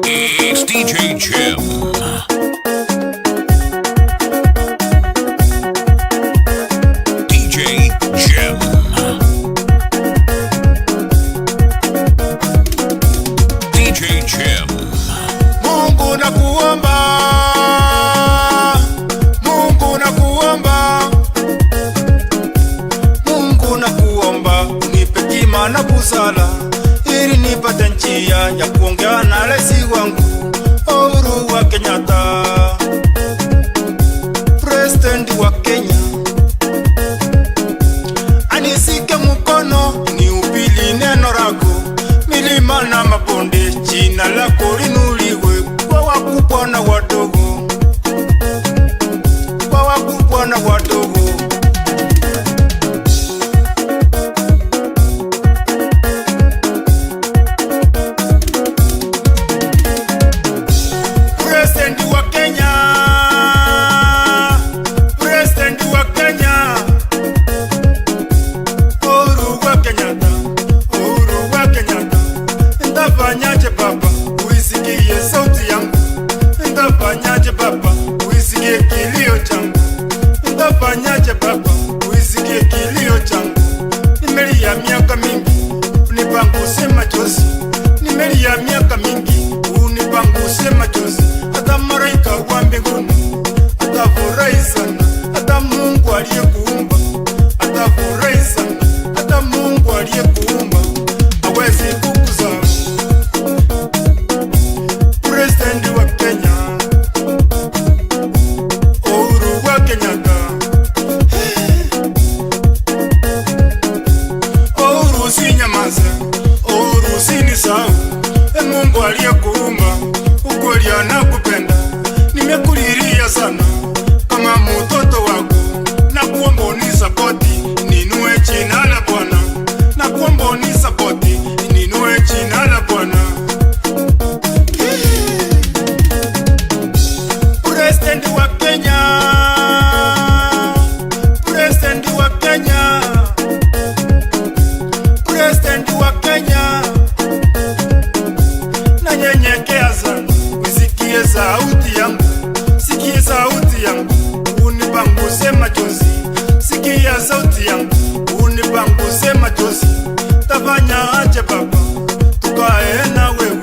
It's DJ Jim. DJ Jim. DJ Jim. Mungu nakuomba, Mungu nakuomba, Mungu nakuomba, unipe hekima na busara ili nipate njia ya kuongea na rais wangu Uhuru wa Kenyatta, President wa Kenya. Anisike mkono niubili neno lako, milima na mabonde jina lako linuliwe, kwa wakubwa na wadogo, kwa wakubwa na wadogo. President wa Kenya, President wa Kenya, Uhuru wa Kenyatta, Uhuru wa Kenyatta. Nitafanyaje baba uisikie sauti yangu? Nitafanyaje baba uisikie kilio changu? Nitafanyaje baba uisikie kilio changu? Nimelia miaka mingi unipanguse machozi, nimelia miaka mingi unipanguse machozi. Hata malaika wa mbinguni atafurahi sana, hata Mungu aliyekuumba atafurahi sana, hata Mungu aliyekuumba hawezi kukuzaa. President wa Kenya, Uhuru wa Kenyatta. Uhuru usinyamaze, Uhuru usinisahau. Mungu aliyekuumba ukweli anakupenda, nimekulilia sana kama mtoto wako, na kuomba unisapoti ninue jina la Bwana, na kuomba unisapoti ninue jina la Bwana. President wa Kenya, President wa Kenya, President wa Kenya. Nanyenyekea sana usikie sauti yangu, sikie sauti yangu unipanguse machozi, sikia sauti yangu unipanguse machozi. Tafanya aje baba tukae na wewe,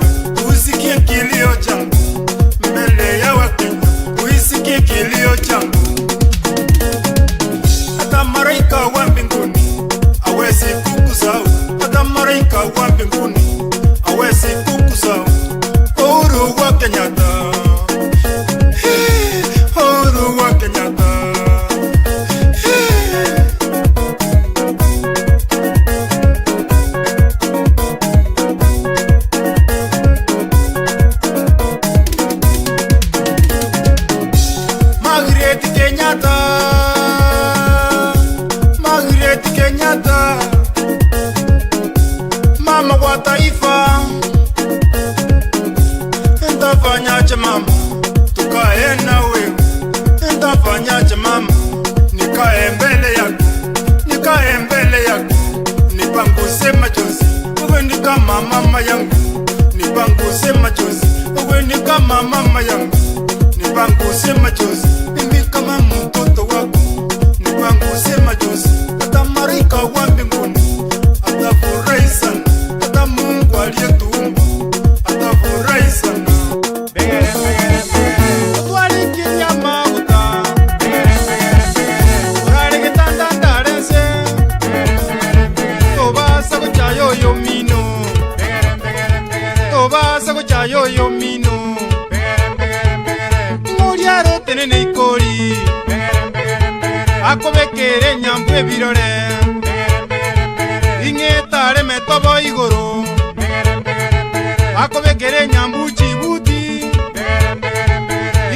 usikie kilio changu mbele ya Wakenya, usikie kilio changu. Hata malaika wa mbinguni hawezi kukusahau, hata malaika wa mbinguni hawezi kukusahau. Uhuru wa Kenyatta, Uhuru wa Kenyatta. Margaret Kenyatta, Margaret Kenyatta, mama wa taifa. Nitafanyaje mama tukae na wewe? Nitafanyaje mama nikae mbele yako, nikae mbele yako, nipanguse machozi. Wewe ni kama mama yangu, nipanguse machozi. Wewe ni kama mama yangu, nipanguse machozi. Mimi kama mtoto wako, nipanguse machozi. Hata malaika wa mbinguni atafurahi sana, hata Mungu aliyetuumba atafurahi sana. Yo mino Muriaro tenene ikori Akobekere nyambwe birore Ingetare metobo igoro Akobekere nyambu chibuti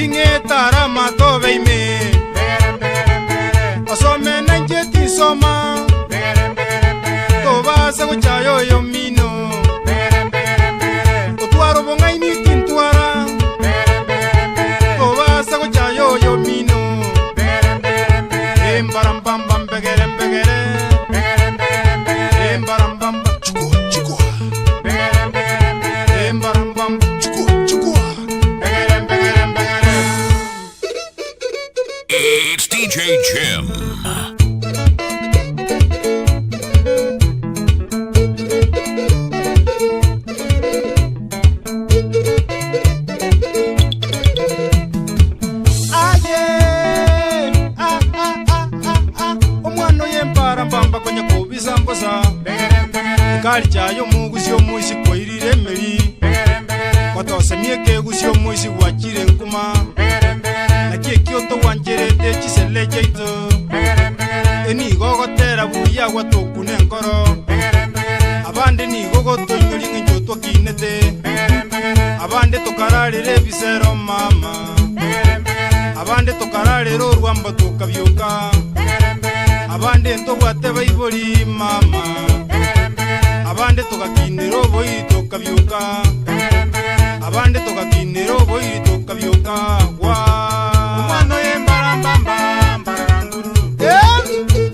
Ingetara matobe ime Osome na njeti soma Toba sago chayo yo mino Otuaro bonga ini tintuara Toba sago chayo yo mino Embaram bam bam begere begere Embaram bam bam chukua chukua Embaram bam chukua chukua Jim. Kali chayo mugusi omuisi koirire meri Kwatose mieke gusi omuisi wachire nkuma Nakie kioto wancherete chisele cheito Eni gogotera buya watokune nkoro Abande ni gogoto inyolingi njoto kinete Abande tokararire bisero mama Abande tokararire urwamba tokabyuka Abande ntobwate baibori mama Abande tokakinero boyi tokabyuka Abande tokakinero boyi tokabyuka wa Umwana yembarambamba mbaranguru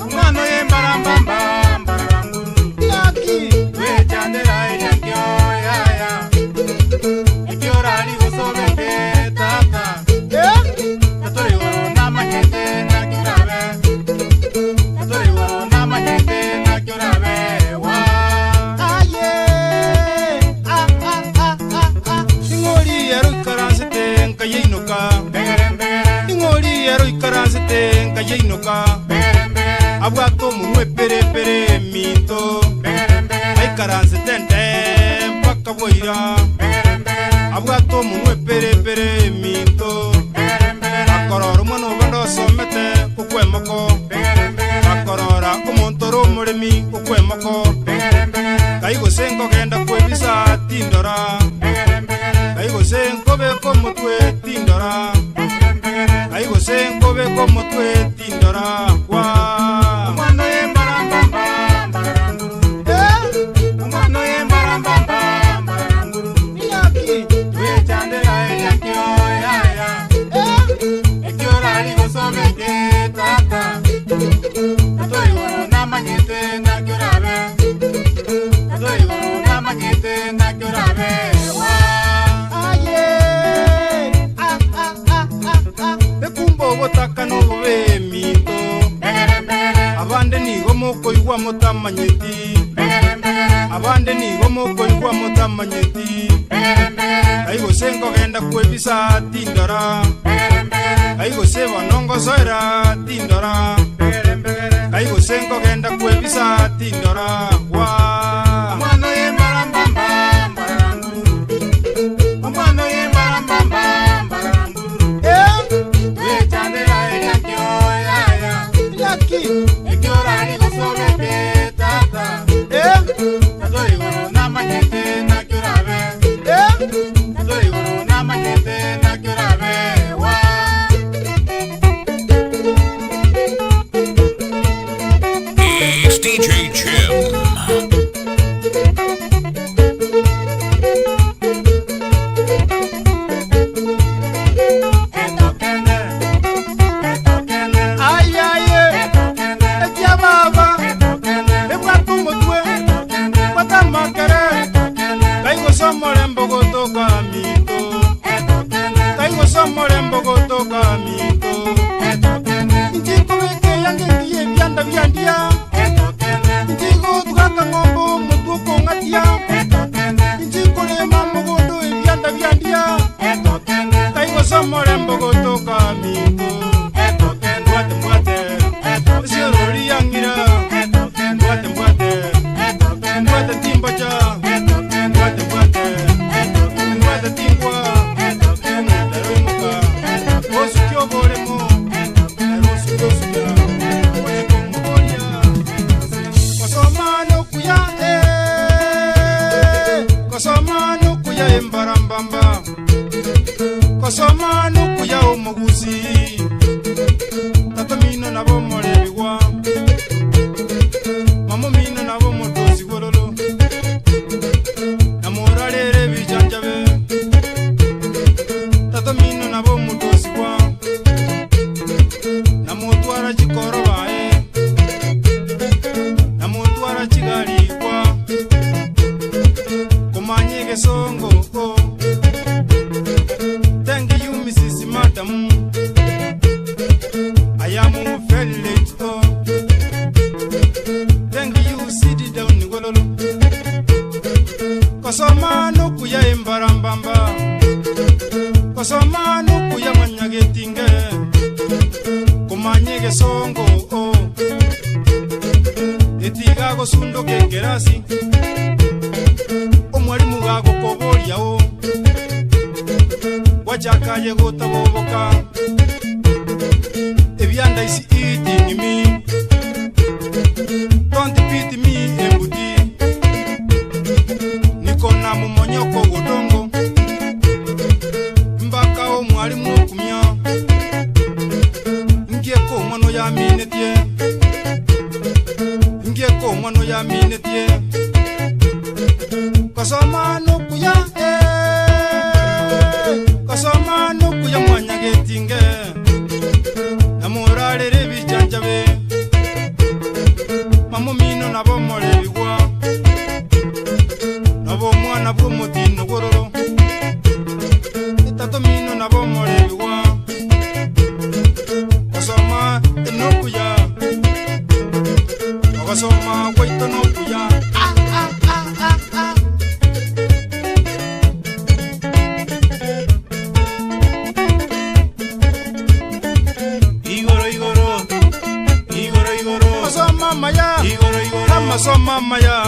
Umwana yembarambamba mbaranguru Yaki wechandera yakyo yaya Ekyo rali gosobeke tata Atore woro namakete nakirabe Atore woro namakete nakirabe Ingoli ero ikarazete nkayeinoka Abwato munwe pere pere minto Aikarazete nte mpaka boira Abwato munwe pere pere minto Akorora mwana ubando somete kukwemoko Akorora umuntoro muremi kukwemoko Kaigo senko genda kwebisa tindora Kaigo senko beko mutwe tindora Kaigo senko beko mutwe tindora kwa Umwana yembarambamba mbaranguru Umwana yembarambamba mbaranguru Yaki wechandera yakyo yaya Ekyo rali gosomeke tata Atoi woro namanyete nakyorabe Atoi woro namanyete nakyorabe Botaka no bobe mito Abande ni gomo koigwa motamanyeti Abande ni gomo koigwa motamanyeti Kaigo sengo genda kwebisa tindora Kaigo seba nongo soira tindora Kaigo sengo genda kwebisa tindora wa Umwana yembarambamba mbaranguru Umwana yembarambamba mbaranguru Ekyo rali gosobeke tata Atoi woro namanyete nakyorabe Atoi woro namanyete nakyorabe wa It's DJ Jim. Somorembo gotoka mito Kaigo somorembo gotoka mito Njiko weke yange kiye byanda byandia Njiko tukaka ngombo mutuko ngatia Njiko lema mogodo byanda byandia Kaigo somorembo gotoka mito Mwate mwate Zerori yangira Mwate mwate Mwate timbacha Kosomanu kuya umuguzi Tatamino nabo morebiwa Mamo mino nabo modozi gololo Namorarere bijanjabe Tatamino nabo modozi wa Namotwara chikoro bae Namotwara chigali kwa Komanyege songo ko Thank you, Mrs. Madam. I am mbamba Kosoma nuku ya mwanya getinge Kumanye gesongo Etiga gosundo kekerasi Omwalimu gago koboria Wachakaye gotaboboka Ebyanda isi eating me Don't pity me embudi Nikona mumonyoko godongo Mbaka omwalimu okumya Ngieko mwano ya minetie Ngieko mwano ya minetie Kosoma nukuya Kosoma nukuya mwanya getinge Namurarere bijanjabe Mamumino nabo morebigwa Nabo mwana bw'umutino gororo Itato mino nabo morebigwa Kosoma enokuya Kosoma kwaito nokuya Amasoma maya,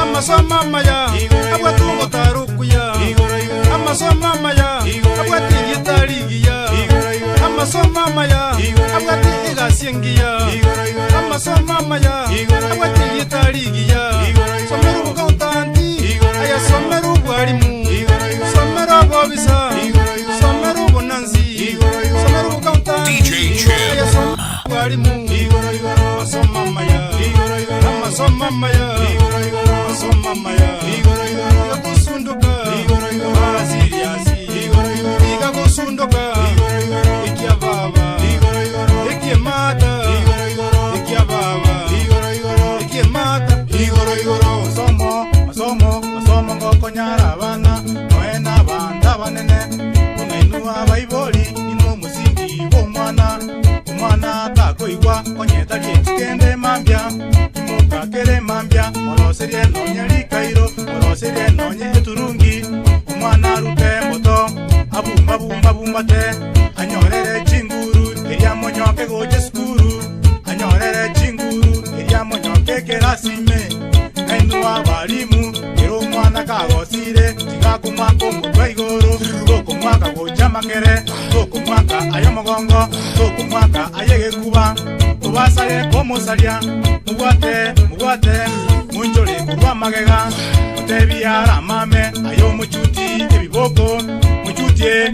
amasoma maya, abwatungo tarukuya, amasoma maya, abwati gitarigiya, amasoma maya, abwati igasiengiya, amasoma maya, abwati gitarigiya, someru kautanti, aya someru bwarimu, someru bobisa, someru bonanzi, someru kautanti, DJ Chim. aya someru bwarimu, amasoma maya. Soma maya, soma maya, ikakusunduka, asiriasi, ikakusunduka, ikia baba, ikia mata, ikia baba, ikia mata, Masomo ngokonyara abana, noena abanda banene, unainua baiboli, ino musingi w'omwana, umwana atakoigwa, konyeta liekende mambya, kakere mambya moroserie nonye likairo moroserie nonye eturungi umwana rute moto abumbate anyorere chinguru eria monyoke goje skuru anyorere chinguru eria monyoke kerasime kainu abalimu ero umwana kagosire tigakumako mutwe igoro gokumwaka goja makere gokumwaka ayomogongo gokumwaka ayegekuba ubasale komusalia mugwate munjole kurwa magega mutebiara mame ayo muchuti ebiboko muchutie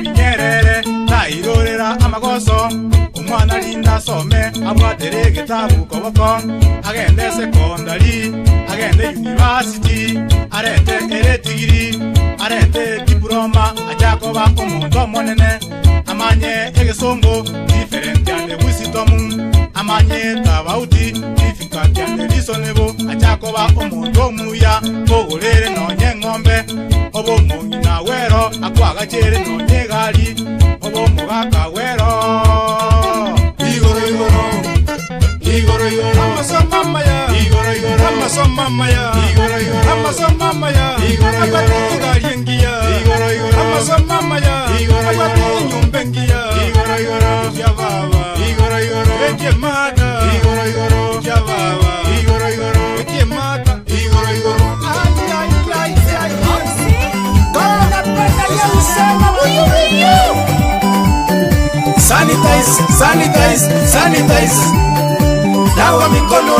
binyerere tairorera amagoso umwana linda some abwatere gitabu koboko agende secondary agende university arete eretigiri arete diploma ajakoba omuntu omonene amanye egesongo different and wisdom amanye tabauti difficult and reasonable ajakoba omuntu omuya ogorere nonye ngombe obo mungina wero akwagachere nonye gali obo mugaka wero igoro amasoma maya, amasoma maya, amasoma maya, abati galiengiya, amasoma maya, abati nyumbengiya, ikia baba, ikia mata, ikia baba, ikia mata, Sanitize. Nawa mikono.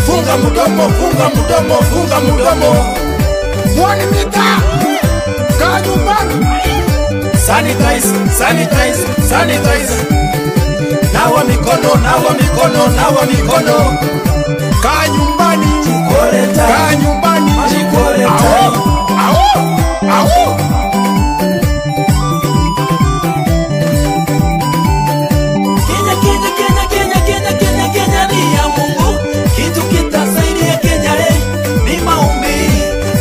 Funga mudomo. 1 meter. Kajumani. Sanitize. Nawa mikono. Kanyumbani. Awo. Kenya ni ya Mungu, kitu kitasaidia Kenya ni maombi,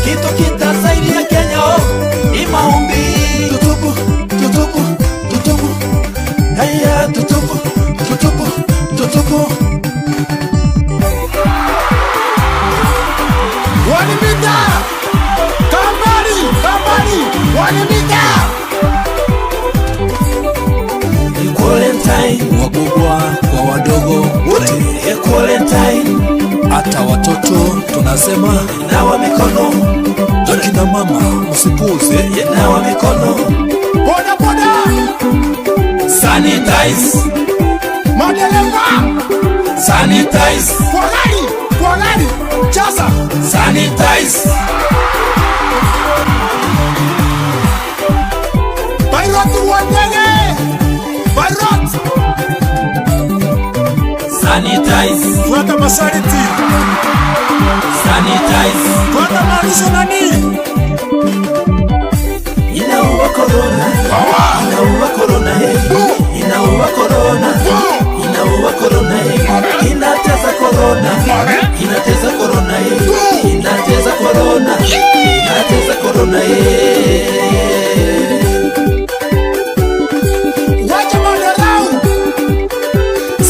kitu kitasaidia Kenya ni maombi. Tutubu, haya tutubu. wanimita kambali wanimita Quarantine, wakubwa kwa wadogo wote. Quarantine, hata watoto tunasema nawa mikono. Akina mama msipuze, nawa mikono. boda boda Sanitize, madereva sanitize, kwa gari chasa sanitize. Bairot wandege Bairot Sanitize, fuata masharti sanitize. fuata maagizo nani Inaua corona, inaua corona, hey. Inaua corona, inaua corona, hey. Inateza corona, inateza corona, hey. Inateza corona, inateza corona, hey. wacha madarau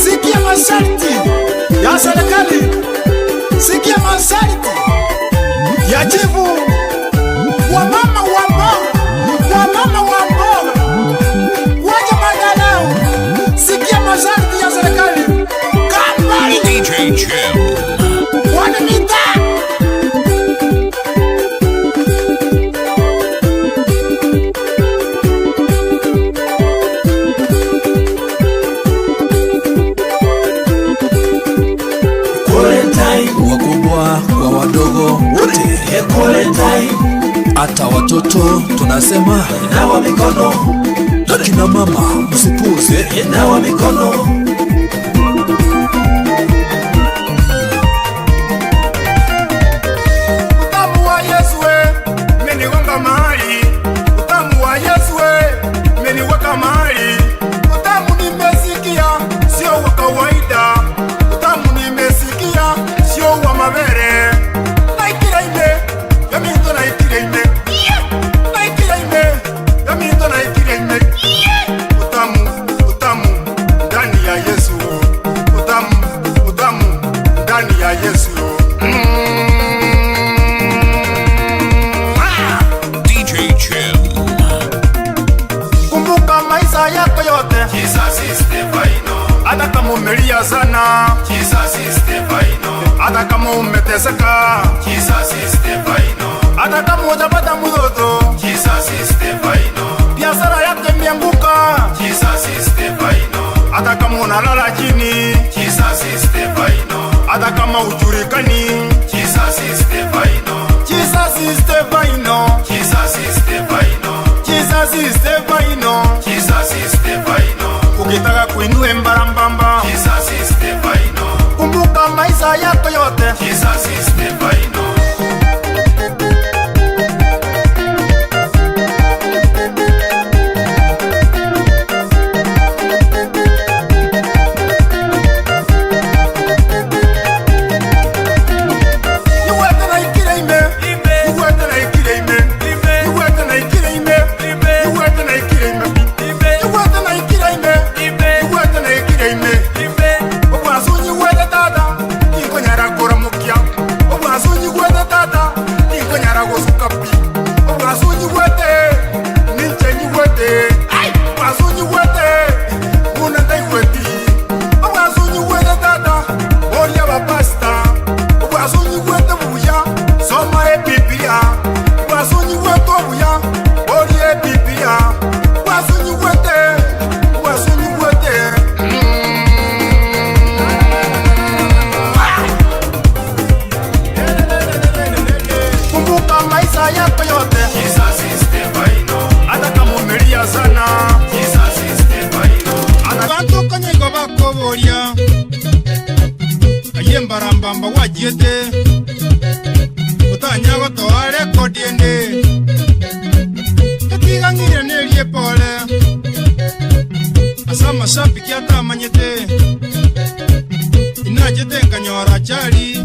sikia masharti ya serikali sikia masharti ya chifu wa mama wa mboga wacha madarau sikia masharti ya serikali kambali DJ Jim. wanimita Quarantine, wakubwa kwa wadogo wote. Quarantine, hata watoto tunasema nawa mikono. Akina mama msipuze, nawa mikono. utamu wa Yesu umenigonga mahali utamu wa Yesu umeniweka mahali utamu nimesikia sio wa kawaida utamu nimesikia sio wa mabere naikira ime yaminto naikira ime naikira ime yaminto naikira ime utamu ndani ya Yesu utamu ndani ya Yesu DJ Jim. kumbuka maisha yako yote hata kama umelia sana hata kama umeteseka hata kama hujapata mtoto biashara yako imeanguka hata kama unalala chini hata kama hujulikani Jesus is Stefano Jesus is Stefano ukitaka kuinue mbarambamba kumbuka maisha yako yote mbarambamba wajiete utanyago toare kodiende Katigangire nelie pole asa mashabiki atamanyete inajete nkanyora chali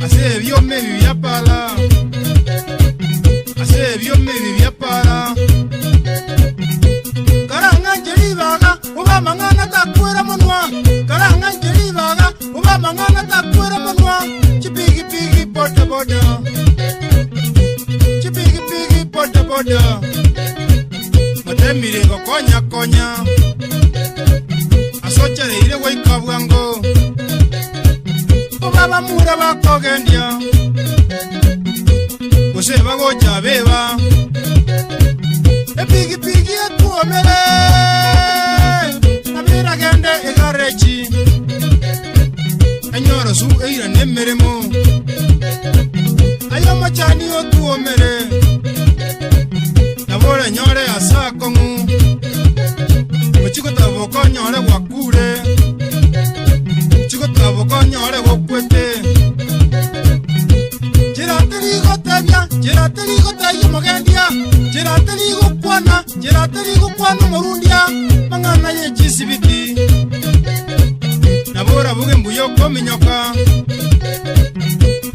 ase ebyo mebi byapala ase ebyo mebi byapala karanga njelibaga uba mangana takwera munwa karanga njelibaga uba mangana takwera munwa chipigi pigi boda boda, chipigi pigi boda boda, matemire go konya konya, asocha ile wai kabwango, obaba mura bakogendia, ose bago chabeba, epigi pigi ekuomere, abira gende egarechi. Enyoro su eira nemeremo ayo machani otuomere nabore nyore asakongu muchiko taboko nyore wakure chiko taboko nyore wokwete jirateri gotaya magendia jirateri gokwana morundia mangana ye chisibiti nabora buge mbuyo kominyoka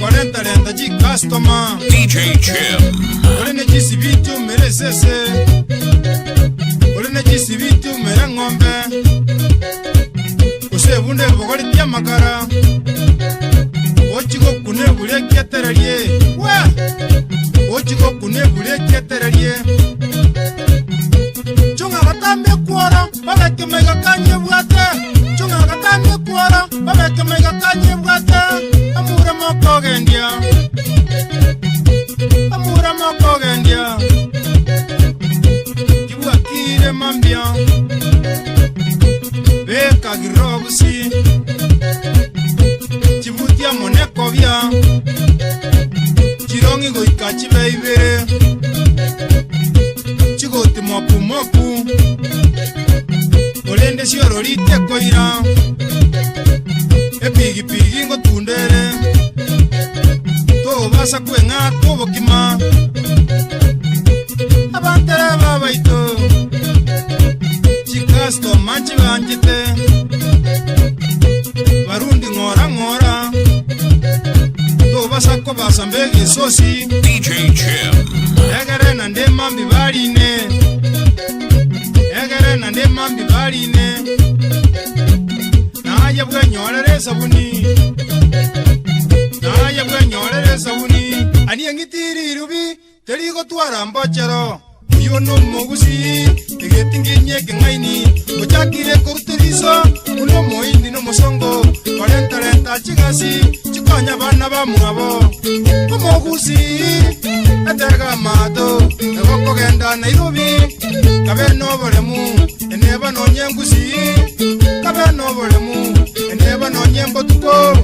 40 ji customer DJ Chim. Olene jisibitu mere sese Olene jisibitu mere ngombe Ose bunde bogori tia makara Ochiko kune bule kietererie Ochiko kune bule kietererie Chunga gatambe kuora babeke mega kanye buate Chunga gatambe kuora babeke mega kanye buate Amura moko gendia Kibwa kire mambia Beka girobusi Chibutia moneko bia Chirongi goika chibeibere Chigoti mopu mopu Olende siororite koira Epigi pigi ngo tundere Basa kwenga tobo kima Abantere babaito Chikasto manchi banjite Barundi ngora To basa ko basa mbegi sosi DJ Chim. Egere nande mambi barine Na aje bwa nyorere sabuni Naya bwa nyorere sabuni Ani ngitiri rubi Terigo tuara mbochero Uyo no mogusi Egetinginye kengaini Ochakire kurtiriso Uno moindi no mosongo 40 chigasi Chikonya bana ba muabo Mogusi Etega mato Ego genda Nairobi Kabe no boremu Eneba no nyengusi Kabe no boremu Eneba no nyembo tuko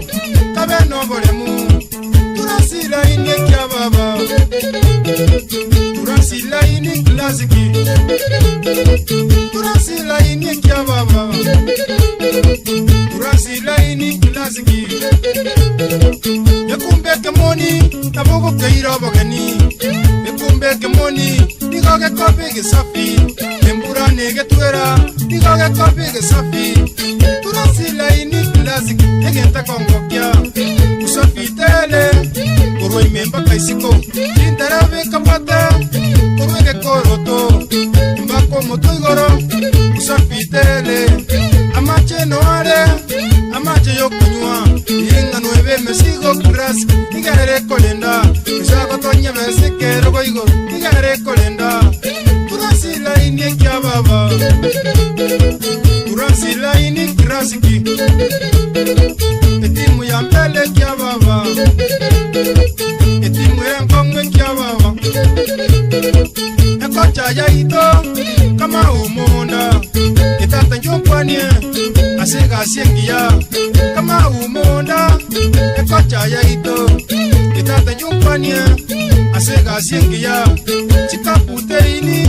Kabe no boremu Turasila ini kia baba Turasila ini klasiki Turasila ini kia baba Turasila ini klasiki Yakumbe kemoni Tabogo keiro bogeni Yakumbe kemoni Nikoge kopi gesafi Tembura nege tuera Nikoge kopi gesafi Turasila ini klasiki Egenta kongokia Usafitele Koroi memba kaisiko Tintarabe kapata Koroi ke koroto Mbako moto igoro Usafitele Amache noare Amache yokunyua Inga nueve mesigo kuras Igare kolenda Misako tonye besike rogo igoro Igare kolenda Turasila ini kia baba Turasila ini krasiki Etimu ya mbele kia baba Etimu ya nkongwe kia baba Ekocha ya ito Kama umonda Itata njompwanie Asega asiengia Kama umonda Ekocha ya ito Itata njompwanie Asega asiengia Chika puteini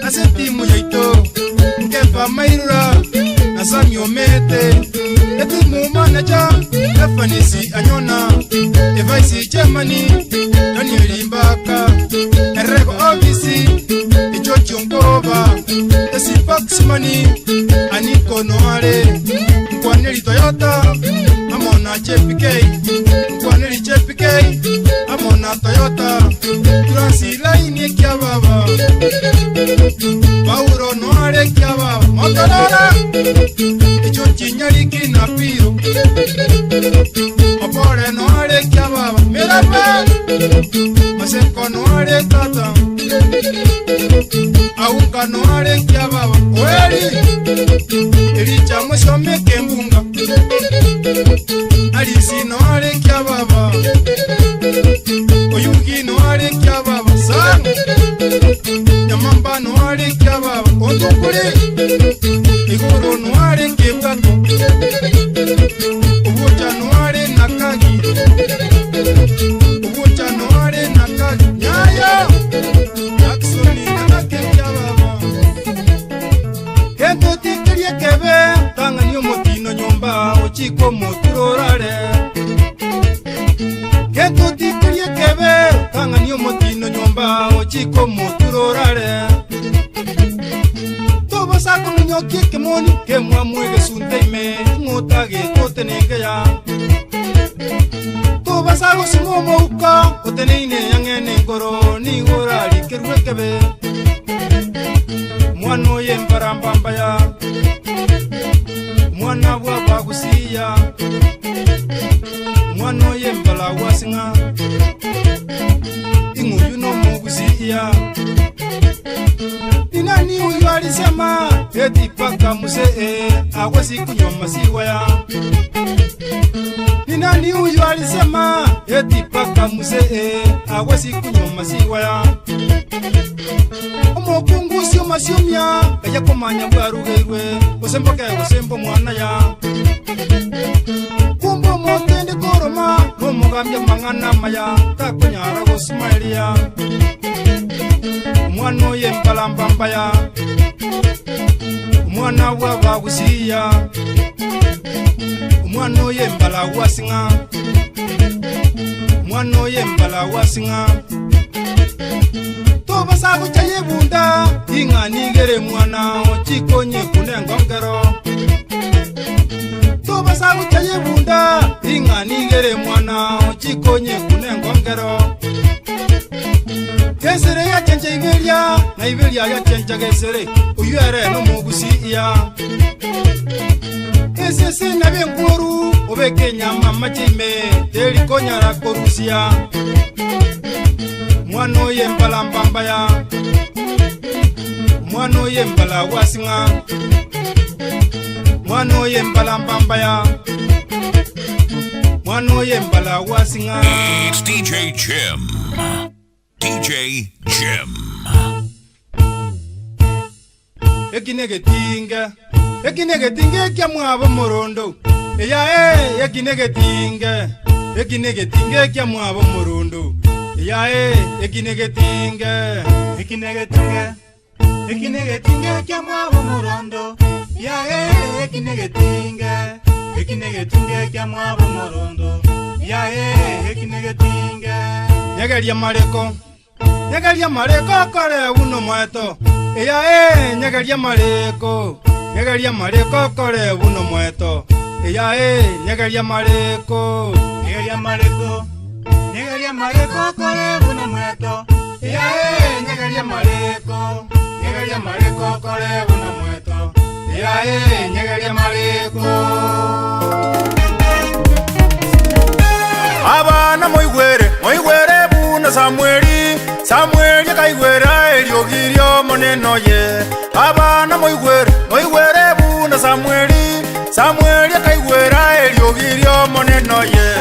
Asetimu ya ito Nkepa mairura Nasami omete Etimu manager Efanisi anyona Evaisi Germany Daniel Mbaka Erego ofisi Ichochi Nkova Esipax money Aniko Noare Nkwaneli Toyota Amona JPK Nkwaneli JPK Amona Toyota Turasila ini kia baba Bauro Noare kia baba Motorola Ichochi Nyariki na Piro Opore Noare kia baba Mera Masenko noare tata Auka noare kia baba Oeli Elicha mwesome kembunga Alisi noare kia baba Oyuki noare kia baba Sang Yamamba noare kia baba Ondukuri Igoro noare kia tato Uwocha noare nakagi Uwocha noare nakagi Nyaya Jacksoni nanake kia baba Kento tikirie kebe Tanga niyo motino nyomba Ochiko moturorare Kento tikirie kebe Tanga niyo motino nyomba Ochiko moturorare Toba sako ninyo kike moni Kemwa mwege sunteime Ngotage totenenge ya Toba sako simomo uka Oteneine yangene ngoro Ni gorari kerue kebe Mwano ye mbarambamba ya Mwana waba gusiya Mwano ye mbala wasinga Ingu yuno mugusiya Inani uyu alisema Eti paka musee Awesi kunyoma siwaya Inani uyu alisema Eti paka musee Awesi kunyoma siwaya Omokungu sio masiumya Kaya komanya warugeirwe Osembo kaya osembo mwana ya Kumbo motende koroma Nomogambia mangana maya Takunyara gosmailia Mwano ye mpalambamba ya Mwana waba gusiya Mwano ye mbala wasinga Mwano ye mbala wasinga Toba sabu chaye bunda Inga nigere mwana Chikonye kunengo ngero Toba sabu chaye bunda Inga nigere mwana Chikonye kunengo ngero Kesere ya chenche iberia Na iberia ya chencha kesere Uyuere no mugusi iya Esese na benguru Obeke nyama machime Teli konyara korusia Mwano ye mbala ya Mwano ye mbala wasinga Mwano ye mbala ya Mwano ye mbala wasinga It's DJ Jim. DJ Jim. Ekinege tinge kya mwabo morondo Eya ekinege tinge kya mwabo morondo Eya ekinege tinge Ekinege tinge kya mwabo morondo Ya ekinege tinge kya mwabo morondo Ya ekinege tinge Nyegeria mareko kore uno mweto Eya nyegeria mareko kore uno mweto Eya nyegeria mareko kore uno mweto Ya nyegeria mareko kore uno mweto Ya nyegeria mareko Abana moigwere buna Samueli kaigwera eliogirio moneno ye Abana moigwere buna Samueli kaigwera eliogirio moneno ye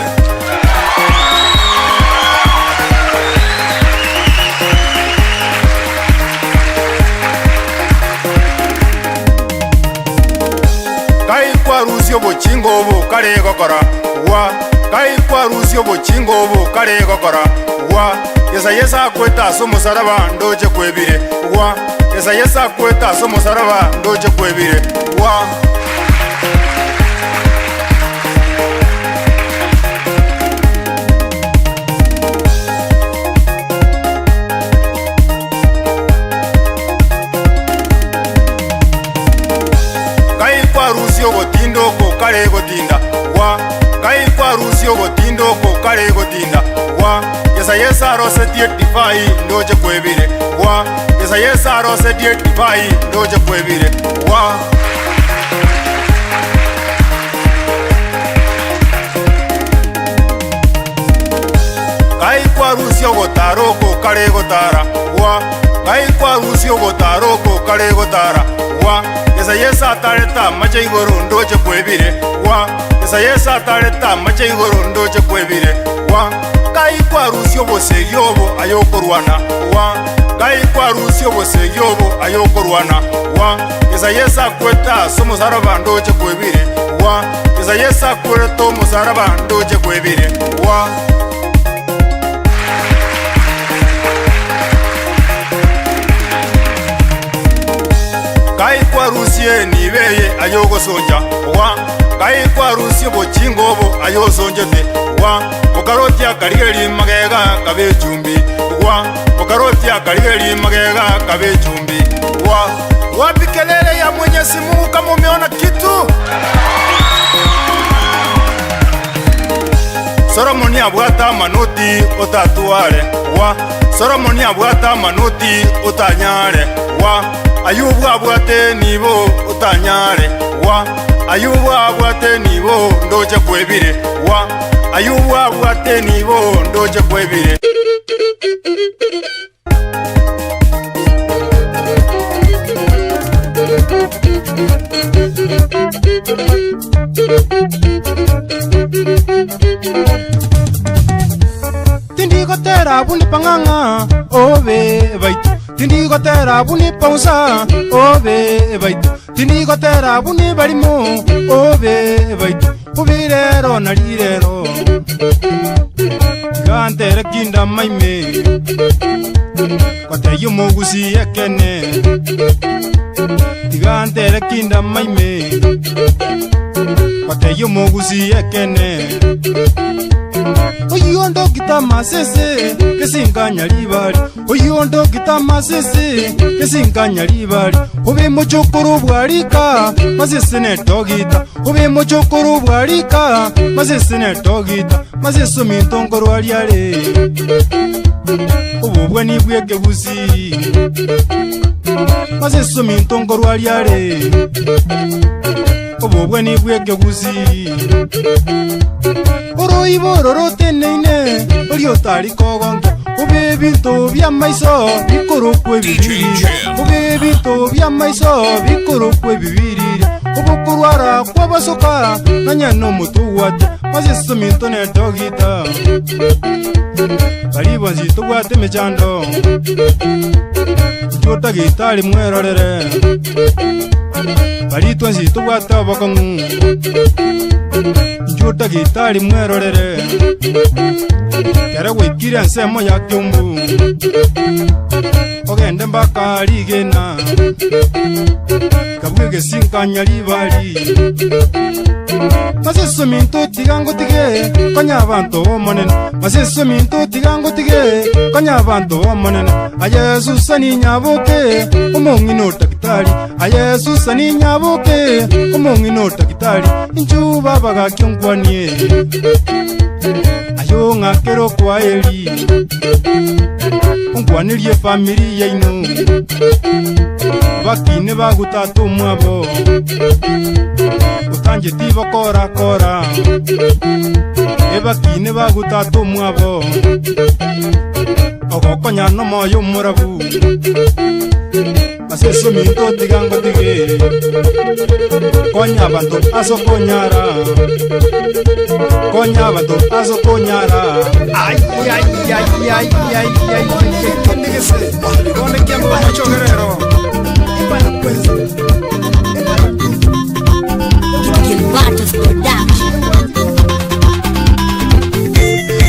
Kaikwa rusio bochingo bo kare gokora wa Kaikwa rusio bochingo bo kare gokora wa Yesa kweta somo saraba ndoje kwebire wa Yesa kweta somo saraba ndoje kwebire wa Kaikwa rusio botindo ko kare gotinda wa Kaikwa rusio botindo ko kare gotinda wa Yesa rose diet divai ndoje kwebire wa Yesa rose diet divai ndoje kwebire wa kwarucio gotaroko kare gotara wa ngai kwarucio gotaroko kare gotara wa yesa atareta macha igoro ndoche kwebire wa yesa atareta macha igoro ndoche kwebire wa ngai kwarucio bosegyobo ayokorwana wa ngai kwarucio bosegyobo ayokorwana wa yesa kweta somo saraba ndoche kwebire wa yesa kweta somo saraba ndoche kwebire wa Kai kwarusie nibeye ayogo sonja wa kai kwarusie bochingobo ayo sonjete wa okaroti akarigeri magega kabe chumbi wa okaroti akarigeri magega kabe chumbi wa wapi kelele ya Mwenyezi Mungu kama umeona kitu. Solomoni abwata manoti otatuare wa Solomoni abwata manoti otanyare wa Ayubu abwate nibo utanyare wa Ayubu abwate nibo ndoche kwebire wa Ayubu abwate nibo ndoche kwebire. Tindigo tera buni panganga obe baitu Tindigo tera buni pausa obe baitu Tindigo tera buni barimo obe baitu Ubirero narirero Gantere kinda maime Kote yumogusi ekene Gantere kinda maime Kote yumogusi ekene Oyondo kita masese kesinganya libali Oyondo kita masese kesinganya libali Obe mochokoro bwarika masese ne togita Obe mochokoro bwarika masese ne togita Masese mintongoro aliale Obo bweni bweke busi Masese mintongoro aliale Obo bweni bweke busi Oro ibororo teneine Orio tari kogonge Obe binto bia maiso Bikoro kwe bibiri Obe binto bia maiso Bikoro kwe bibiri Obo kuruara kwa basoka Nanya no mutu wate Maziso minto ne dogita Karibu nzito wate mechando Jota gitari mwerorere Karibu nzito wate wabakongu Jota gitari mwerorere Kera wikiri nsemo ya kyumbu Ogende mbaka aligena Kabwege sinkanya libali Maseso minto tigango tige Kanya abantu omonene Maseso minto tigango tige Kanya abantu omonene Ayesusa ni nyaboke Omongino takitari Ayesusa ni nyaboke Omongino takitari Inchu baba gakyongwanie Ayo ngakero kwa eli Ongwanirie famili ya inu Bakine bagutatu mwabo Utanje tiba kora kora Ebakine bagutatu mwabo Ogokonya no moyo murabu Maseso minto tigango tige Konya bantu aso konyara Konya bantu aso konyara Ay ay ay ay ay ay Kendigese Kone kiamba macho guerrero Ibana pues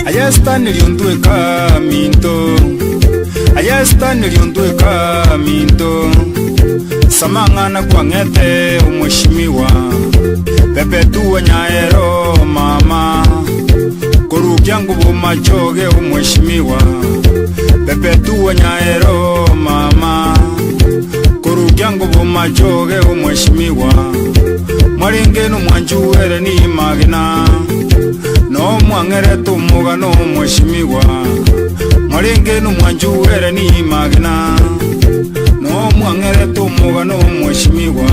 Allá está niliondue kaminto Allá está niliondue kaminto Samangana kwangete umweshimiwa Pepe tuwa nyaero mama Kurukyangu bumachoge umweshimiwa Pepe tuwa nyaero mama Kurukyangu bumachoge umweshimiwa Mwaringenu mwanjuwere ni magina No mwangere tumuga no mweshimiwa Mwaringenu mwanjuwere ni magina No mwangere tumuga no mweshimiwa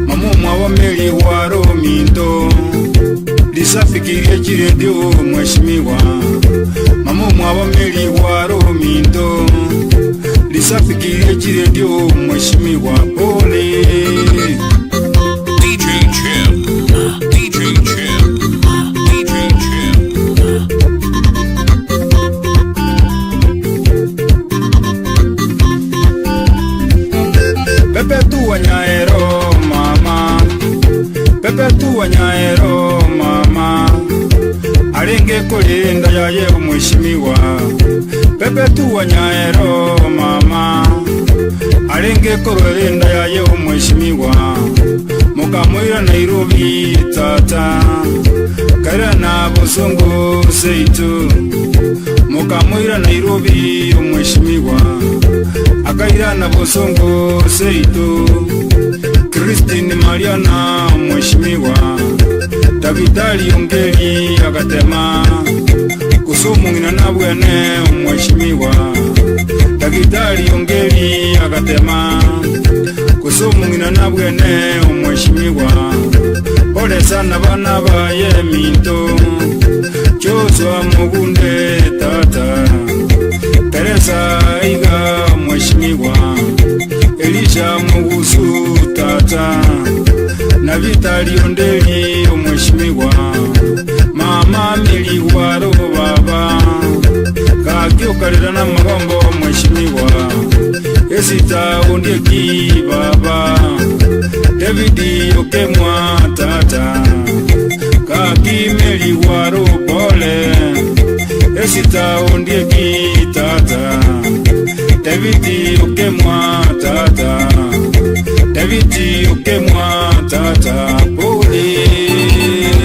Mamu mwawameli waro minto lisafikirie chiredio mheshimiwa mama mwabameli wa Romindo lisafikirie chiredio mheshimiwa pole DJ Jim, DJ Jim, DJ Jim. Pepe tu wanyaero mama, Pepe tu wanyaero mama, alenge kulinda yaye mheshimiwa. Pepe tu wanyaero mama, alenge kulinda yaye mheshimiwa. Mukamwira Nairobi tata, kara na buzungu seitu. Mukamwira Nairobi mheshimiwa, akaira na buzungu seitu. Christine Mariana mheshimiwa, Davidali Ongeli akatema kusumungina na bwene mheshimiwa. Davidali Ongeli akatema kusumungina na bwene mheshimiwa. Pole sana bana baye Minto, Joshua Mugunde tata, Teresa Iga mheshimiwa, Elisha Mugusu tata, na Vitali Ondeli mheshimiwa. Mama Miliwaro baba, Kakio Karira na Magombo mheshimiwa. Esita Ondeki baba, Davidi Okemwa tata, Kaki Miliwaro pole. Esita Ondeki tata, Davidi Okemwa tata, Davidi Okemwa tata pole.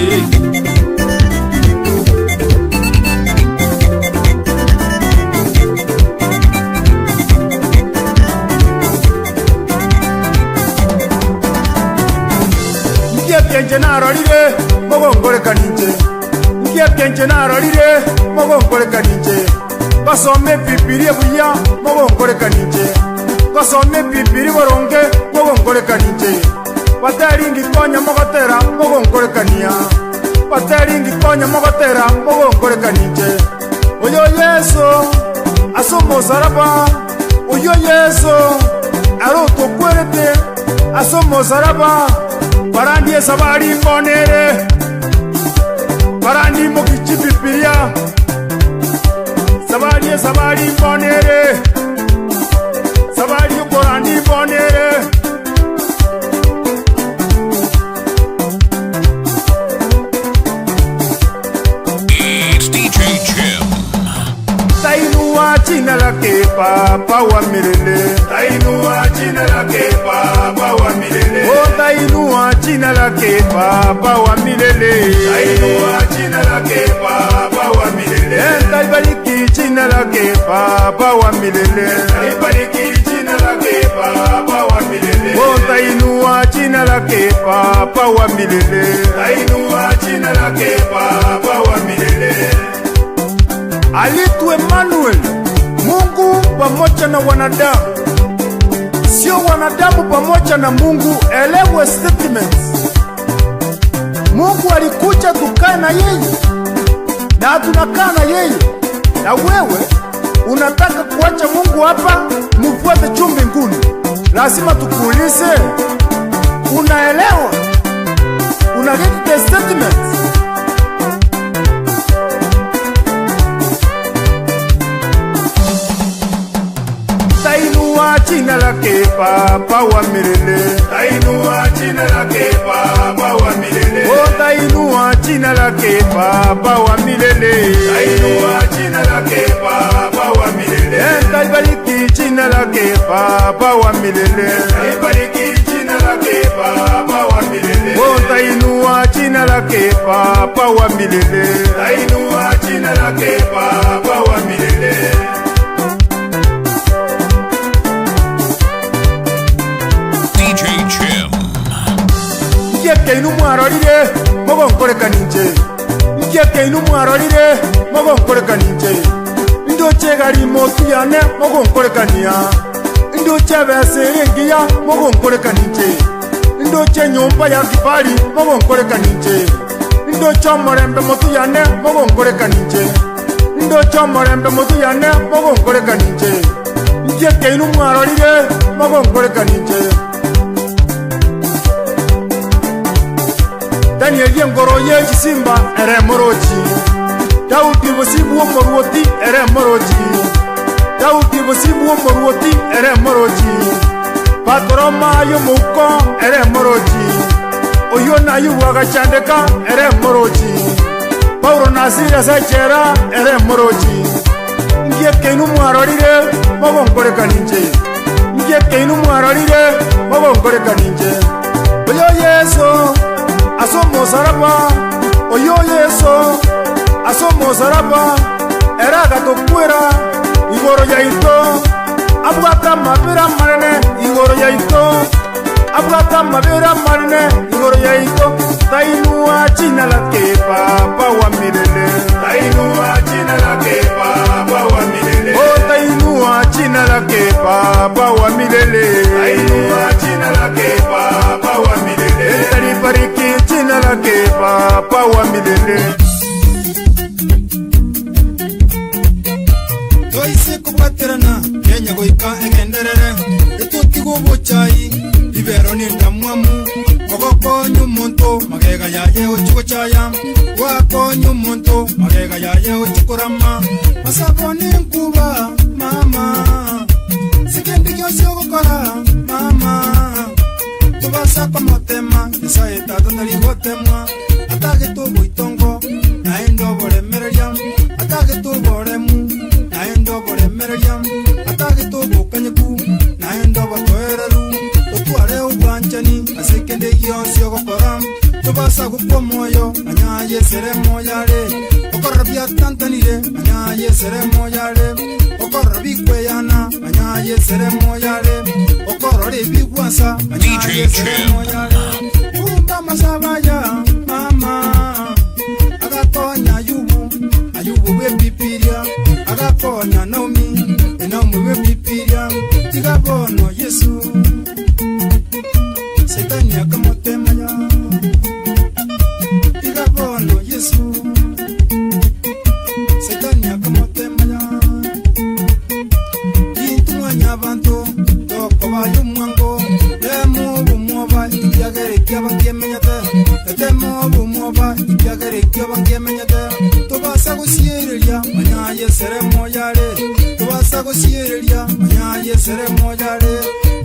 Kenje narorire mogongore kaninje ngiye kenje narorire mogongore kaninje basome Bibilia buya mogongore kaninje basome Bibilia boronge mogongore kaninje bateringi konya mogotera mogongore kania bateringi konya mogotera mogongore kaninje oyo Yesu asomo saraba oyo Yesu aroto kwerete asomo saraba Parandi sabari ponere, parandi mokichi Bibilia, sabari ponere, sabari porandi ponere. It's DJ Jim. Tainua china la ke papa wa milele, tainua china la ke papa wa milele. Tainua china la ke papa wa milele, tainua china la ke papa wa milele. Taibariki china la ke papa wa milele, taibariki china la ke papa wa milele. Tainua china la ke papa wa milele, tainua china la ke papa wa milele. Alitu Emmanuel, Mungu pamoja na wanadamu, sio wanadamu pamoja na Mungu. Elewe statements. Mungu alikuja tukae na yeye, na tunakaa na yeye. Na wewe unataka kuacha Mungu hapa mfuate juu mbinguni, lazima tukuulize, unaelewa? Una get the statements? Tainua china la ke papa wa milele, tainua china la ke papa wa milele. Tainua china la ke papa wa milele, tainua china la ke papa wa milele. Taibariki china la ke papa wa milele, taibariki china la ke papa wa milele. Tainua china la ke papa wa milele, tainua china la ke papa wa milele. DJ Jim. Ngiye inu mwarorire mogongore kaninje, ngiye inu mwarorire mogongore kaninje. Ndoche gari motu yane mogongore kania, ndoche besere ngiya mogongore kaninje, ndoche nyumba ya kifari mogongore kaninje, ndo chomorembe mutuyane mogongorekanije ndo chomorembe mutuyane mogongorekanije ntie keinu mwarorire mogongorekanije Daniel yengoro ye kisimba ere moroji Daudi busibu omoroti ere moroji Daudi busibu omoroti ere moroji Patroma yumuko ere moroji Oyo na yuwaga chandeka ere moroji Paulo nasira sachera ere moroji Ngie keinu mwarorire mogongorekanije Ngie keinu mwarorire mogongorekanije Oyo Yesu asomo saraba Oyo Yesu asomo saraba era gatokwera igoro yaito abwata mabera marne igoro yaito abwata mabera marne igoro yaito tainua china lake papa wa milele tainua china lake papa wa milele oh tainua china lake papa wa milele tainua china lake papa wa milele talibariki china lake papa wa milele Toise kubaterana Kenya goika egenderere Etukigo bochai Ibero ni ndamwamu Kogoko nyumonto Magega yaye uchiko chaya Wako nyumonto Magega yaye uchikorama Masako ni nkuba Mama Sikendi kyosio gukora Mama Tubasa kwa motema Isae tato naligotemwa Atage tubo itongo Naendo bore mereria Atage tubo remu Naendo bore mereria Atage tubo kanyaku Naendo batoereru Tutuare ubanchani Asikende yonsio gukora Tubasa gukwa moyo Anyaye sere moyare Okorabia tantanire Anyaye sere moyare Okorabikwe yana Anyaye sere moyare Okorore bigwasa Anyaye sere moyare Umba masabaya Mama Agakonya Ayubu we pipiria Agakonya Naomi Naomi we pipiria Tigabono Yesu Setani akamotema ya Tigabono Yesu Setani akamotema ya Intumanya abantu Toko bayo mwango Demo bumoba Ikiagere kiaba kiemenyate Demo bumoba Ikiagere kiaba kiemenyate Tobasa gusiereria Manyaye sere moyare Tobasa gusiereria Manyaye sere moyare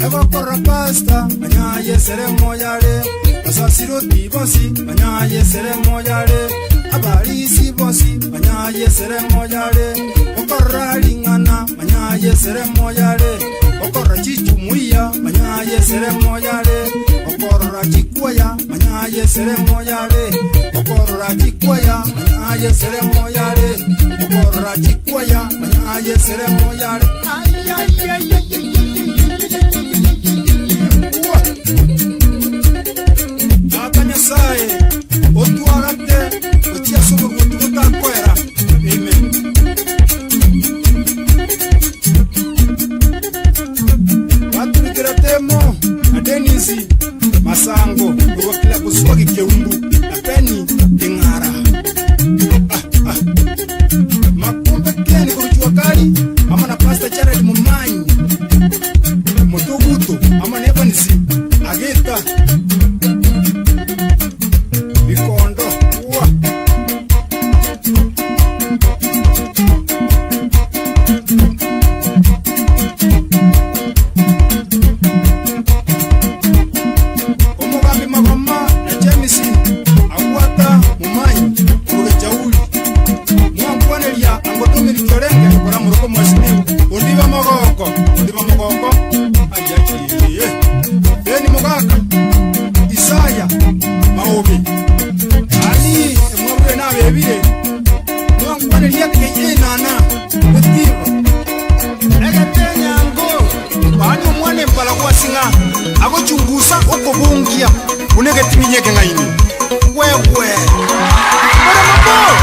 Ego korra pasta Manyaye sere moyare Asasiro tibosi Manyaye sere moyare Abarisi bosi Manyaye sere moyare Okorra lingana Manyaye sere moyare Okorra chichumuia Manyaye sere moyare Okorra chikwaya Manyaye sere moyare Okorra chikwaya Manyaye sere moyare Okorra chikwaya Manyaye sere moyare Ay ay ay ay Sae, otuarate, otia sugo kututa kwera. Amen. Watu nikiratemo, adenisi, masango, urokila kuswagi keumbu, apeni, ingara. Makumbe keni kurujua kali, ama na pasta chara di mumanyi. Motoguto, ama neba nisi, ageta. Agochungusa okobungia unege timinyeke ngaini wewe bora mabo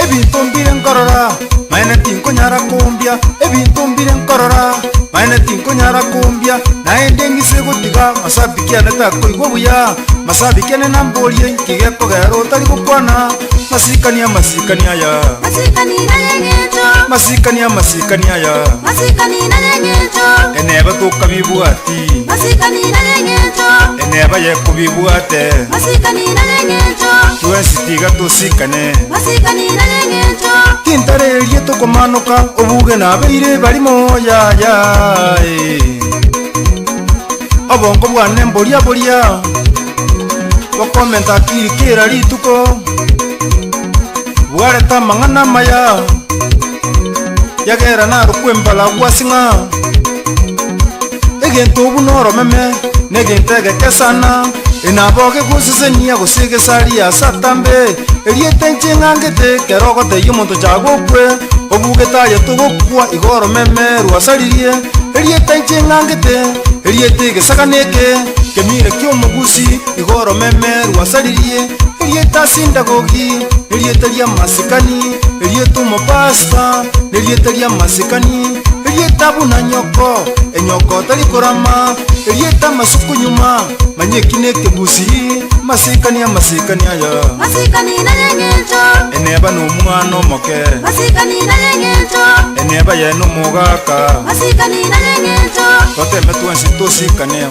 ebintu mbire nkorora maene tinko nyara kumbia ebintu mbire nkorora maene tinkonyara kumbia naende ng'ise gotiga masabiki aneta koigwa buya masabiki ane namborie nkigeko gero otari gokwana masikania masikania aya masikania aya eneba tokabibwati eneba yekubibwate twensi tiga tosikane tintarerie tokomanuka obuge nabeire barimo yaya obongo bwane mboria bokomenta kirikira rituko bwareta mang'ana maya yagera narukwembala gwasing'a egento obu noromeme negento egekesana enaboge gusisenia gusigesaria satambe eriete nching'angete kerogoteia omonto chagokwe obugetaye togokwa igoromeme rwasaririe eriete nching'angete eriete egesaganeke kemire kiomogusi igoromeme rwasaririe eriete asindagogi eriete ria masikani eriete omopasta eriete ria masikani eriete abuna nyoko enyoko tari korama eriete amasuku nyuma manyekine ekegusi masikani aya eneba n'omwana omoke eneba ye n'omugaka toteme twensi tosikane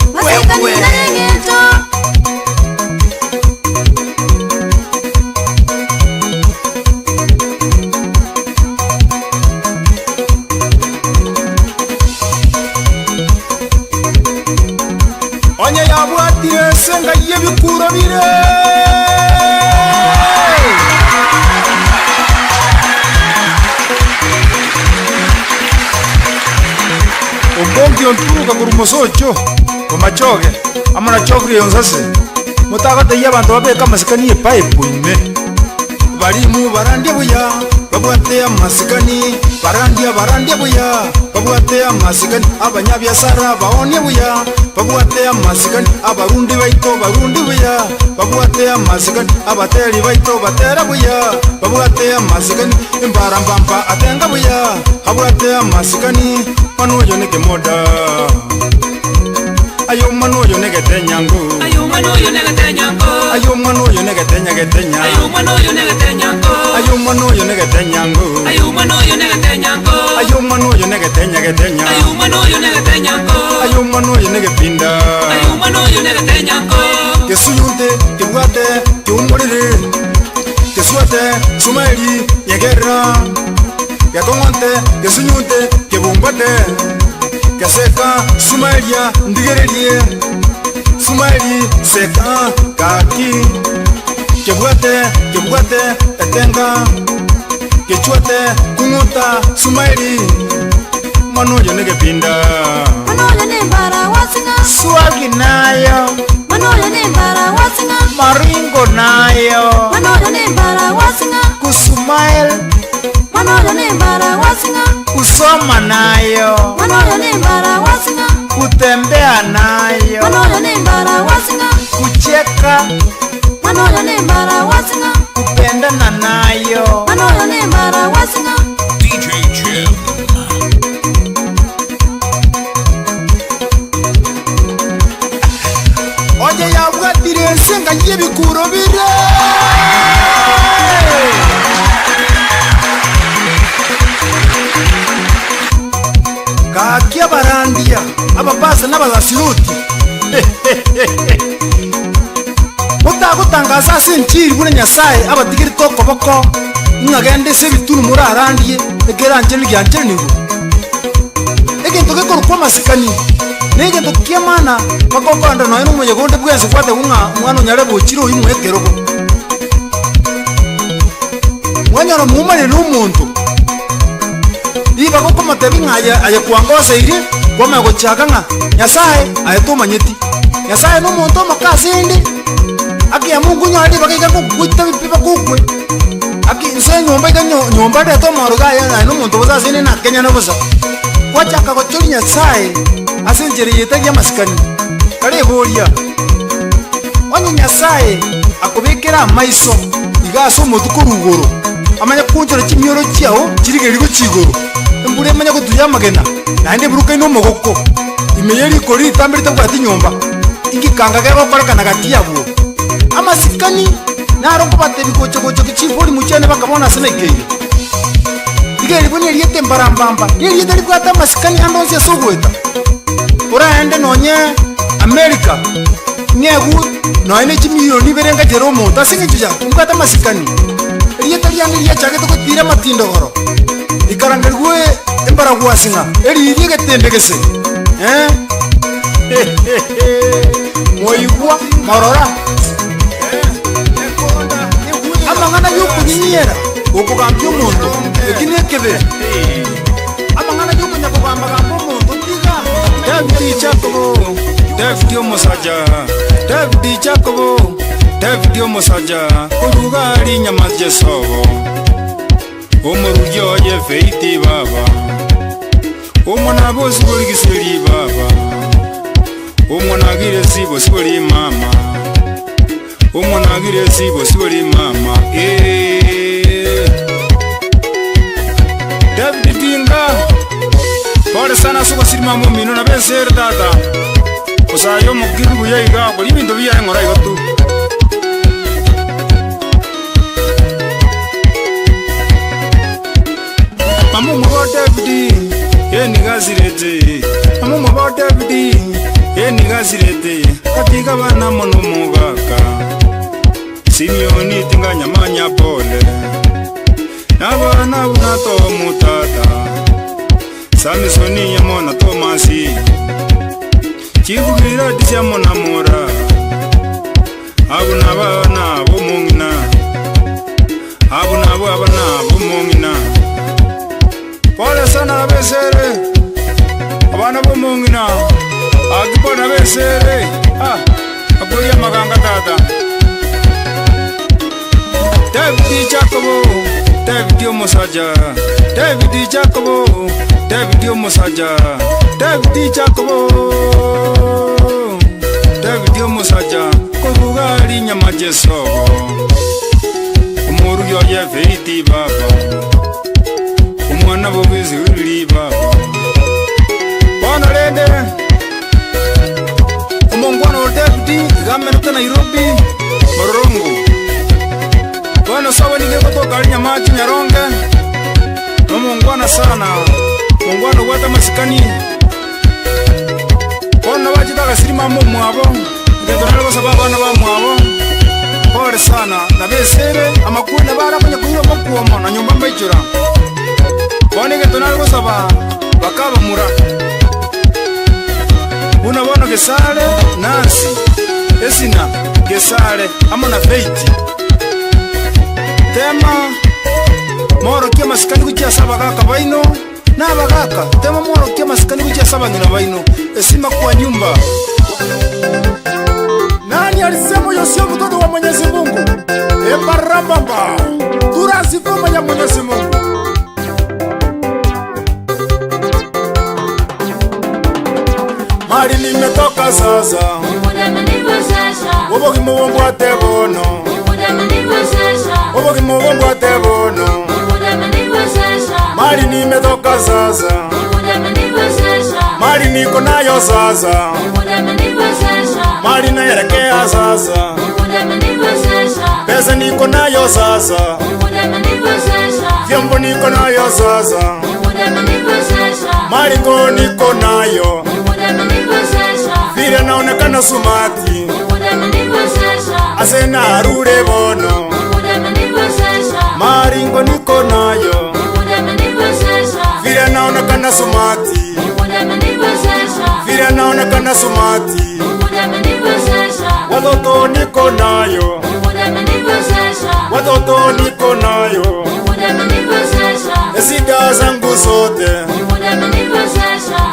onye yabwatire senga yebikuro bire ombongi onturuka kurumosocho omachoge amana chogri yonsase mutagate yabantu babeka masikani epipe ime balimu barandye buya babwate amasikani barandye buya babwate amasikani abanyabyasara baonye buya babwate amasikani abarundi baito buya babwate amasikani abateri baito batera buya babwate amasikani imbarambamba atenga buya babwate amasikani manoyo negemoda ayo manoyo negetenyango ayo manoyo negetenyango ayo manoyo negetenyango ayo manoyo negetenyango ayo manoyo negetenyango ayo manoyo negetenyango ayo manoyo negetenyango ayo manoyo negetenyango ayo manoyo negepinda ayo manoyo negetenyango kesuyunte kebwate kyumurire kesuate sumaili yegera yakongonte kesunyunte kebumbate keseka sumalia ndigererie sumali seka kaki kebwate etenga kechuate kunguta sumali manoyo negepinda manoyo nembara wasinga swagi nayo manoyo nembara wasinga maringo nayo manoyo nembara wasinga kusumail manoyo nembara wasinga kusoma nayo manoyo nembara wasinga kutembea nayo manoyo nembara wasinga kucheka manoyo nembara wasinga kupendana nayo manoyo nembara wasinga DJ Jim. oye yabwatire ensenga y'ebikuro bire kaki abarandia abapasa n'abazasiruti mutagutangaza ase enchiri buna nyasaye abatigiri tokoboko ng'agende ase ebituru murarandie ekerancheri giancheri nigo egento gekorokwa masikani negento kiamana bakokonda noe n'omonyegonde bwensi kwate mwana onyare bochire oyi mwekerogo mwanyara muumarire omonto ibagokomotebi ng'aya ayekwangoseiri kwame gochaka ng'a nyasaye ayetomanyeti nyasaye n'omonto omokasindi akia mungu nyari bakaiga kukwita bipiba kukwe aki nse nyomba iga nyomba ndeto omoro gaya naye n'omonto bosasindi nakenya nobosa kwachaka gochori nyasaye ase enchera yetagia amasikani kare eboria onye nyasaye akobekera amaiso iga ase omotuko rugoro amanya kunchora chimioro chiao chirigerigo chigoro mbure manya kutuya magena nandi buruka ino mogoko imeyeri kori tambirite kwati nyumba ingikanga gego korekana gatiabu amasikani naro kubate bikocho kichifuri muchene bakabona senekeyo igeri bone riete mbarambamba riete ribwata amasikani andonse sugweta uraende nonye America nyegu noine chimilioni berenga jeromo tasinga chuja umbata amasikani riete ryani ryachage to kutira matindo goro ikarangerwe embara gwasinga eri rigetendegese moigwa marora amangana yukunyinyera ukugambya umuntu ekinekebe amangana yukunya kugamba umuntu ndiga David Jacobo David Omusaja David Jacobo David Omusaja kuruga ari nyamaje sobo omurujyo ye feiti baba omwana bosi boli giseri baba omwana gire sibo siboli mama omwana gire sibo siboli mama David Dinga pole sana suko sirima mumino na benser data usayo mugiru yaiga boli bindo biya ngora igotu mamu mo David ni gazirete mamu mo David ni gazirete katika bana mono mugaka Simeoni tinganya manya pole nabana bunato mutata Samsoni yamona Tomasi chibugira disiamona mora abuna bana bomungina abuna bana bomungina pole sana besere abana bomungina agibona besere agoya maganga tata David Jacobo David Omusaja David Jacobo David Omusaja David Jacobo David Omusaja kuvuga ari nyamaje sobo umuru yo ye feiti baba umwana bobizi uri baba bana rende umongwana David gamenuka Nairobi Morongo bana sawa ni ngeko to gari nyamaji nyaronge umongwana sana mongwana wata masikani bana wajita gasirima mwabo ngedoralo basaba bana ba mwabo pole sana na besere amakuna bara kwenye kuiro mkuoma na nyumba mbejura bone getonalo basaba bakaba mura una bono gesale Nancy esina gesale amona feiti tema moro kia masikani kuchia saba kaka baino na bagaka tema moro kia masikani kuchia saba ngina baino esima kwa nyumba nani alisema Yosia mtoto wa Mwenyezi Mungu ebarababa turazifoma ya Mwenyezi Mungu mali nimetoka sasa Obo kimobombo atebono Obo kimobombo atebono mali nimetoka sasa mali niko nayo sasa mali naelekea sasa pesa niko nayo sasa vyombo niko nayo sasa mali niko nayo vile naonekana sumati asena arure bono maringo niko nayo vile naonekana sumati vile naonekana sumati watoto niko nayo watoto niko nayo esida zangu zote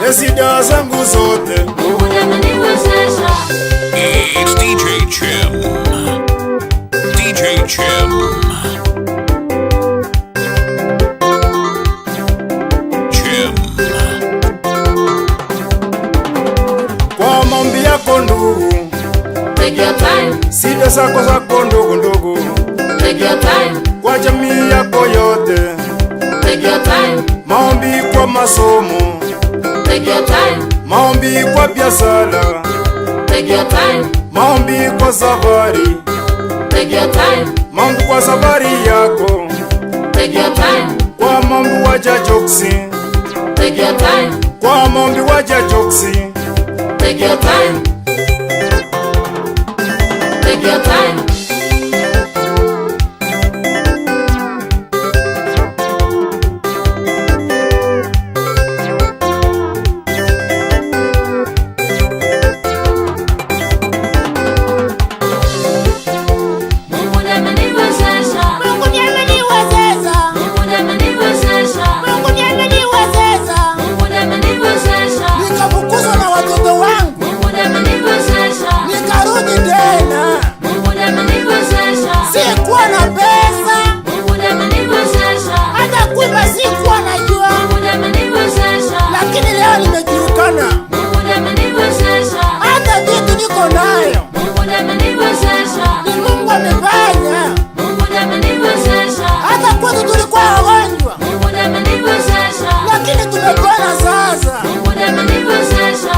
esida zangu zote It's DJ Chim. DJ Chim. Chim. kwa maombi yako ndugu Take your time, sida zako ndugu take your time, kwa jamii yako yote take your time, maombi kwa masomo, Take your time. maombi kwa biashara, Take your time. maombi kwa safari, Take your time. maombi kwa safari yako, Take your time. kwa maombi waja joksi, Take your time. kwa maombi waja joksi. Take your time. Take your time. Mungu ameniwezesha. Mungu ndiye ameniwezesha. Mungu ameniwezesha. Mungu ndiye ameniwezesha. Mungu ameniwezesha. Nikafukuzwa na watoto wangu, Mungu ameniwezesha. nikarudi tena. Mungu ameniwezesha. Sikuwa na pesa, Mungu ameniwezesha. hata kuimba sikuwa najua, Mungu ameniwezesha. lakini leo nimejulikana. Mungu ameniwezesha. Hata vitu niko nayo Mungu ameniwezesha. ni Mungu amefanya. Mungu ameniwezesha. Hata kwetu tulikuwa wagonjwa, Mungu ameniwezesha. lakini tumepona sasa. Mungu ameniwezesha.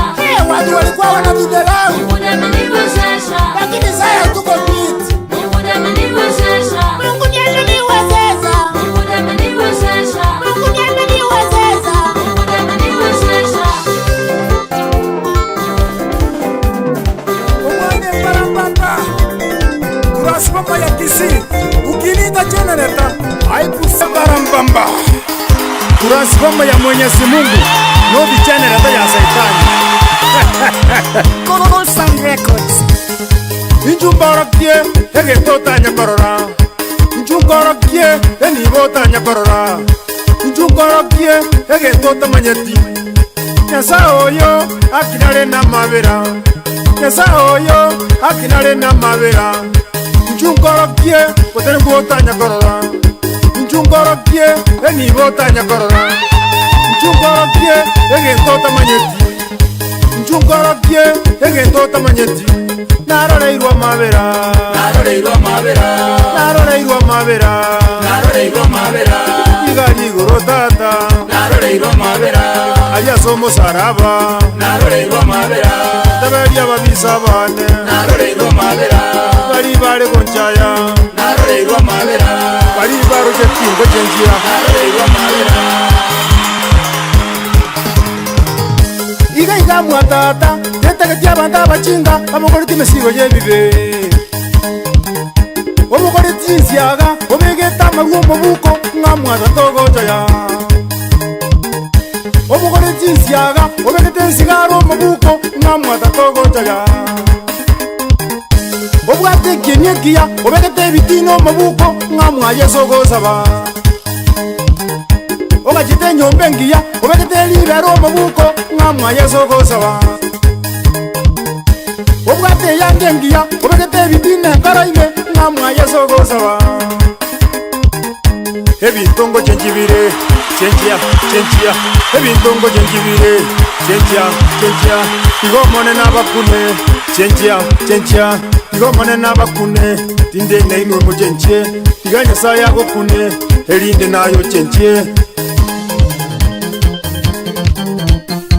Watu walikuwa wanatudharau, Mungu ameniwezesha. lakini sasa tuko fiti. Mungu ameniwezesha. Mungu ndiye ameniwezesha. Mungu ameniwezesha. Mungu ndiye ameniwezesha. Mungu ameniwezesha. Umwane parapapa, kurasimama ya kisi, ukiniita jenereta, haikusa barambamba. Kurasimama ya Mwenyezi Mungu, nodi jenereta ya Saitani. Gold Sound Records. Injumbarokie, ege tota nyakorora. Injungorokie, eni bota nyakorora. Injungorokie, ege tota manyeti. Nyasa oyo, akinare na mabera. Nyasa oyo, akinare na mabera. Injungorokie, kotere bota nyakorora. Injungorokie, eni bota nyakorora. Injungorokie, ege tota manyeti. Injungorokie, ege tota manyeti. Naroreirwa mabera, Naroreirwa mabera, naroreirwa mabera. naroreirwa mabera, Igari iguru tata, naroreirwa mabera, ayaso musaraba. naroreirwa mabera, Taberia babisa bane, naroreirwa mabera, bari bari gonchaya, naroreirwa mabera, bari baru jetingo jenjia. naroreirwa mabera. Iga iga mwatata, yetege tia banda bachinga, abogori timesigo yebibe. Obogori tinsiaga, obegeta magumo buko, ngamwata togo jaya. Obogori tinsiaga, obegeta nsigaro mabuko, ngamwata togo jaya. Obwate kinyekia, obegeta bitino mabuko, ngamwa yesogo saba. Ogajite nyombe ngiya, obegete libero mabuko, ngamwa yesogo saba. Obwate yange ngiya, obegete bitine karaime, ngamwa yesogo saba. Ebintongo chenjibire, chenjia, chenjia. Ebintongo chenjibire, chenjia, chenjia. Igomone nabakune, chenjia, chenjia. Igomone nabakune, tinde neimwe muchenjie. Iganya saa yako kune, elinde nayo chenjie.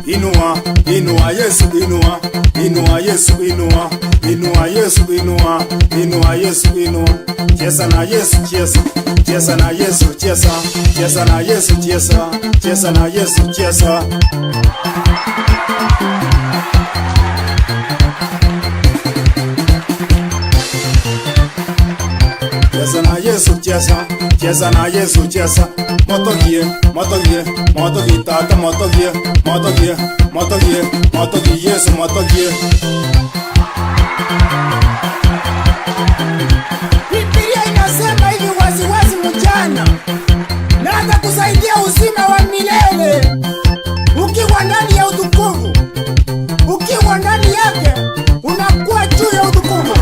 Inua, inua Yesu, inua, inua Yesu, inua, inua Yesu, inua, inua Yesu, inua. Cheza na Yesu, cheza, cheza na Yesu, cheza, cheza na Yesu, cheza, cheza na Yesu, cheza. Cheza na Yesu, cheza, cheza na Yesu, cheza. Motogie, motogie, motogie, tata motogie, motogie, motogie, motogie, Yesu motogie. Biblia inasema hivi waziwazi mchana, na atakusaidia uzima wa milele ukiwa ndani ya utukufu. Ukiwa ndani yake unakuwa juu ya utukufu.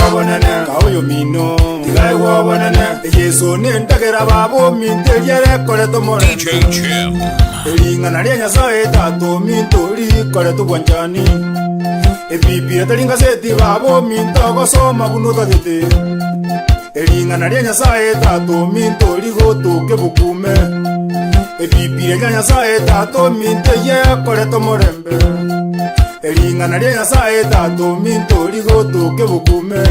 Abonene kauyo mino, tigai wabonene. Yesu nendagera babo minte yere kore tomore. DJ Chim. Elingana lya Nyasaye tato minto likore tubwanjani. Ebiblia talinga seti babo minto gosoma bunuta tete. Elingana lya Nyasaye tato minto ligotoke bukume. ebibire lya nyasaye tatominte yekoreto morembe ering'ana lya nyasaye tatominte origotoke bukume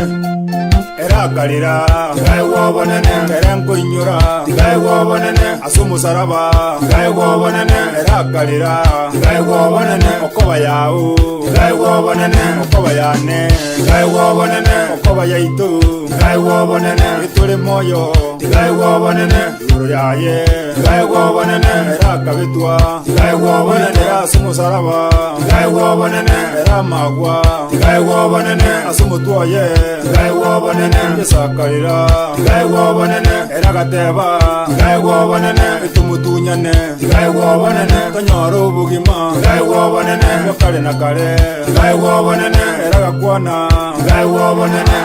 erakarira tigae gwobonene erenkoinyora tigae gwobonene ase omusaraba tigae gwobonene erakarira tigae gwobonene okoba yao tigae gwobonene okoba yane tigae gwobonene okoba yaito tigae gwobonene itore moyo tigae gwobonene iguru yaye tigae gwobonene erakabetwa tigae gwobonene ase omusaraba tigae gwobonene eramagwa tigae gwobonene ase omotwaye tigae gwobonene esakarira tigae gwobonene eragateba tigae gwobonene etumutunyane tigae gwobonene tonyora obogima tigae gwobonene bwakare na kare tigae gwobonene eragakwana tigae gwobonene